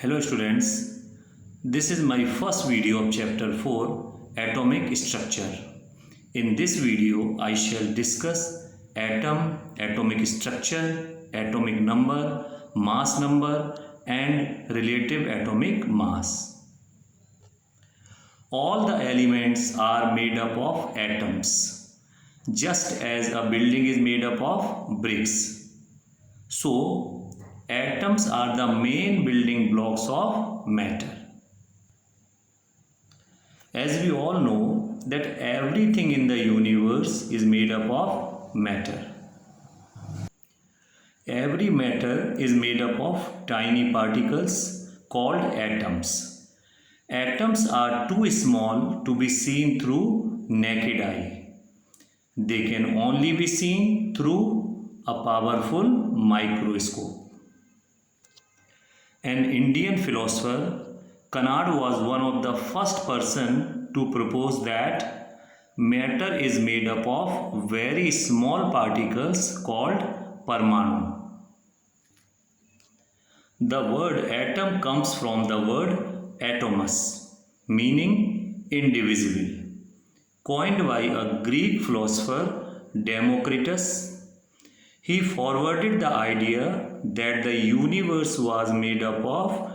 Hello students, this is my first video of chapter 4 Atomic Structure. In this video I shall discuss atom, atomic structure, atomic number, mass number and relative atomic mass. All the elements are made up of atoms, just as a building is made up of bricks. So, atoms are the main building blocks of matter. As we all know that everything in the universe is made up of matter. Every matter is made up of tiny particles called atoms. Atoms are too small to be seen through naked eye. They can only be seen through a powerful microscope. An Indian philosopher, Kanad was one of the first person to propose that matter is made up of very small particles called Parmanu. The word atom comes from the word atomos, meaning indivisible, coined by a Greek philosopher Democritus. He forwarded the idea that the universe was made up of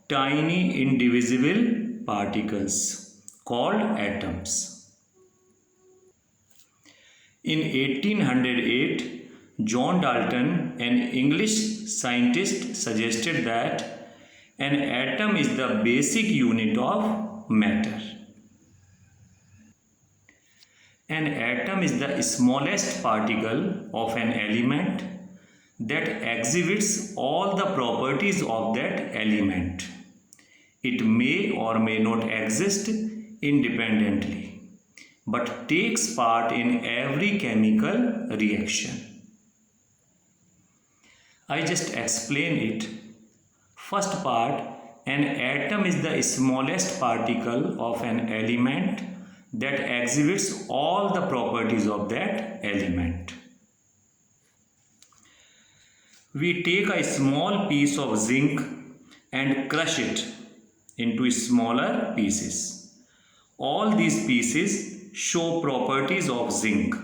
tiny indivisible particles called atoms. In 1808, John Dalton, an English scientist, suggested that an atom is the basic unit of matter. An atom is the smallest particle of an element that exhibits all the properties of that element. It may or may not exist independently, but takes part in every chemical reaction. I just explain it. First part, an atom is the smallest particle of an element that exhibits all the properties of that element. We take a small piece of zinc and crush it into smaller pieces. All these pieces show properties of zinc.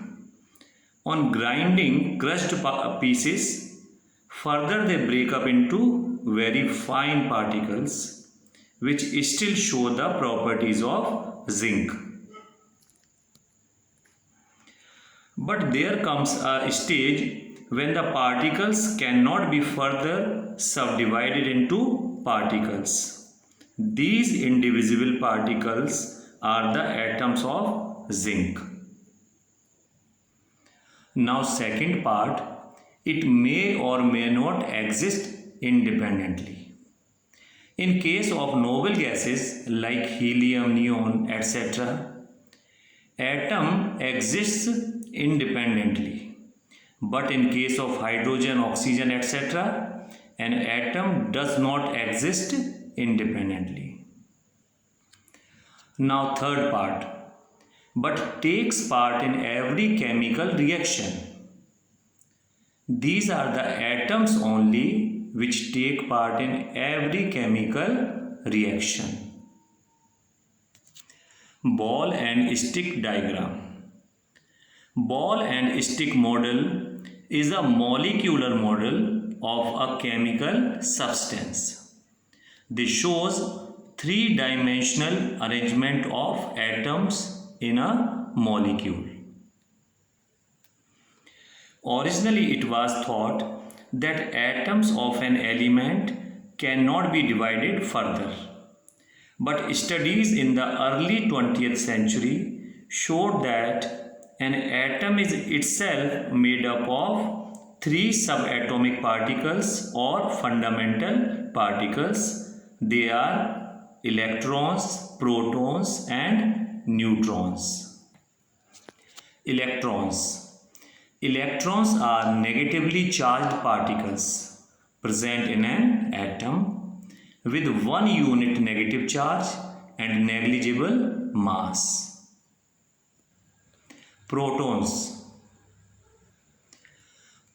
On grinding crushed pieces, further they break up into very fine particles which still show the properties of zinc. But there comes a stage when the particles cannot be further subdivided into particles. These indivisible particles are the atoms of zinc. Now, second part, it may or may not exist independently. In case of noble gases like helium, neon, etc., atom exists independently. But in case of hydrogen, oxygen, etc., an atom does not exist independently. Now third part, but takes part in every chemical reaction. These are the atoms only which take part in every chemical reaction. Ball and stick diagram. Ball and stick model is a molecular model of a chemical substance. This shows three-dimensional arrangement of atoms in a molecule. Originally, it was thought that atoms of an element cannot be divided further. But studies in the early 20th century showed that an atom is itself made up of three subatomic particles or fundamental particles. They are electrons, protons and neutrons. Electrons. Electrons are negatively charged particles present in an atom with one unit negative charge and negligible mass. Protons.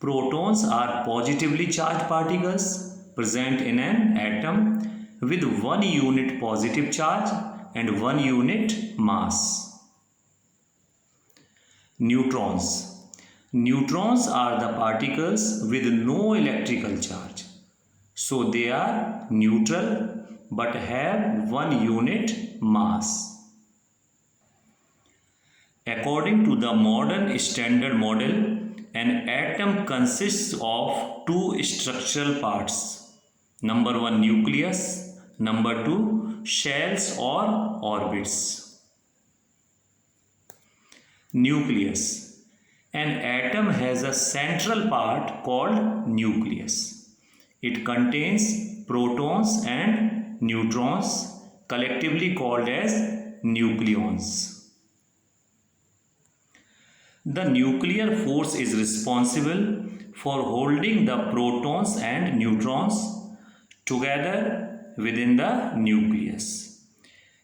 Protons are positively charged particles present in an atom with 1 unit positive charge and 1 unit mass. Neutrons. Neutrons are the particles with no electrical charge. So they are neutral but have 1 unit mass. According to the modern standard model, an atom consists of 2 structural parts. Number 1, nucleus. Number 2, shells or orbits. Nucleus. An atom has a central part called nucleus. It contains protons and neutrons, collectively called as nucleons. The nuclear force is responsible for holding the protons and neutrons together within the nucleus.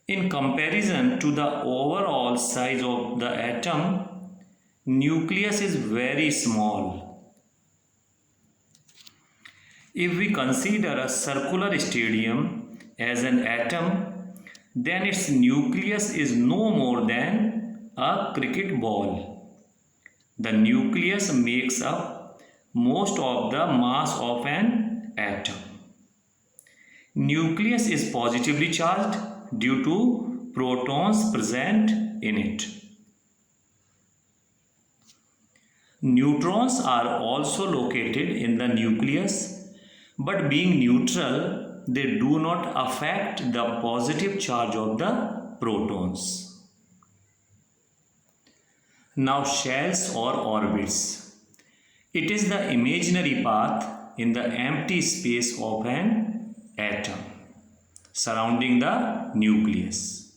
In comparison to the overall size of the atom, nucleus is very small. If we consider a circular stadium as an atom, then its nucleus is no more than a cricket ball. The nucleus makes up most of the mass of an atom. Nucleus is positively charged due to protons present in it. Neutrons are also located in the nucleus, but being neutral, they do not affect the positive charge of the protons. Now, shells or orbits. It is the imaginary path in the empty space of an atom surrounding the nucleus,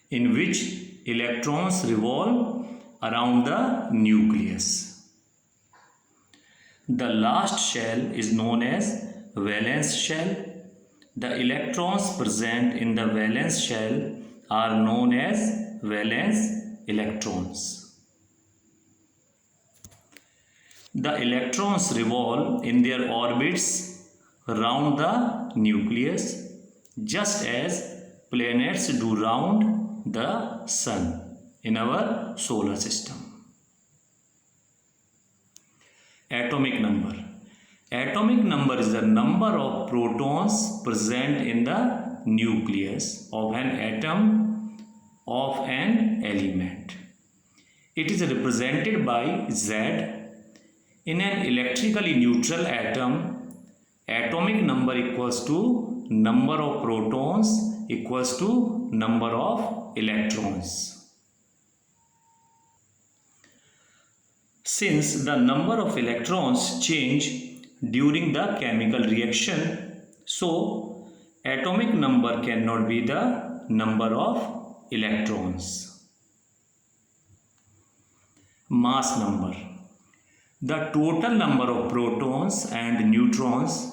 in which electrons revolve around the nucleus. The last shell is known as valence shell. The electrons present in the valence shell are known as valence electrons. The electrons revolve in their orbits round the nucleus, just as planets do round the sun in our solar system. Atomic number. Atomic number is the number of protons present in the nucleus of an atom of an element. It is represented by Z. In an electrically neutral atom, atomic number equals to number of protons equals to number of electrons. Since the number of electrons change during the chemical reaction, so atomic number cannot be the number of electrons. Mass number. The total number of protons and neutrons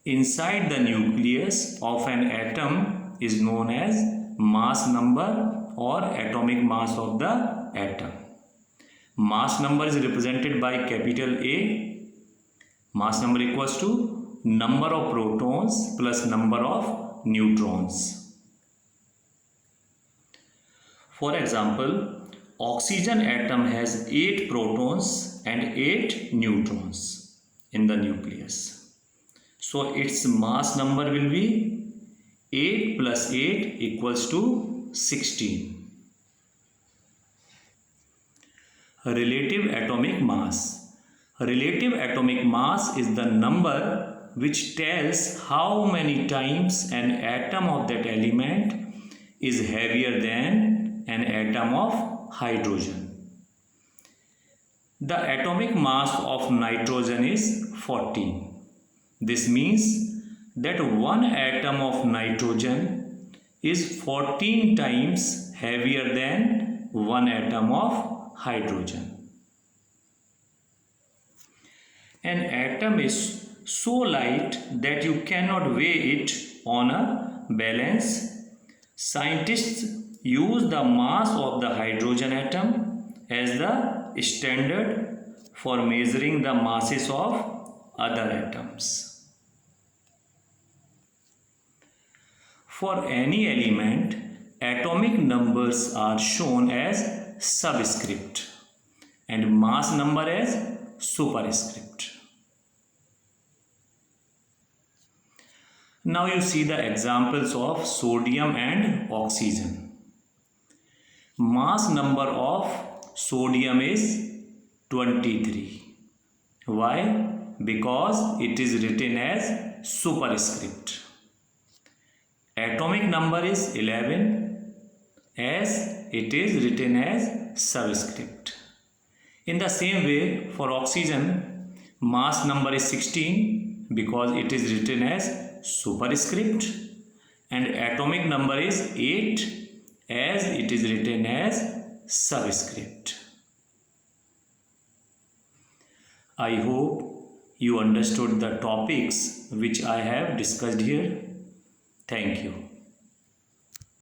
inside the nucleus of an atom is known as mass number or atomic mass of the atom. Mass number is represented by capital A. Mass number equals to number of protons plus number of neutrons. For example, oxygen atom has 8 protons and 8 neutrons in the nucleus. So its mass number will be 8 plus 8 equals to 16. Relative atomic mass. Relative atomic mass is the number which tells how many times an atom of that element is heavier than an atom of hydrogen. The atomic mass of nitrogen is 14. This means that one atom of nitrogen is 14 times heavier than one atom of hydrogen. An atom is so light that you cannot weigh it on a balance. Scientists use the mass of the hydrogen atom as the standard for measuring the masses of other atoms. For any element, atomic numbers are shown as subscript and mass number as superscript. Now you see the examples of sodium and oxygen. Mass number of sodium is 23. Why? Because it is written as superscript. Atomic number is 11 as it is written as subscript. In the same way, for oxygen, mass number is 16 because it is written as superscript, and atomic number is 8 as it is written as subscript. I hope you understood the topics which I have discussed here. Thank you.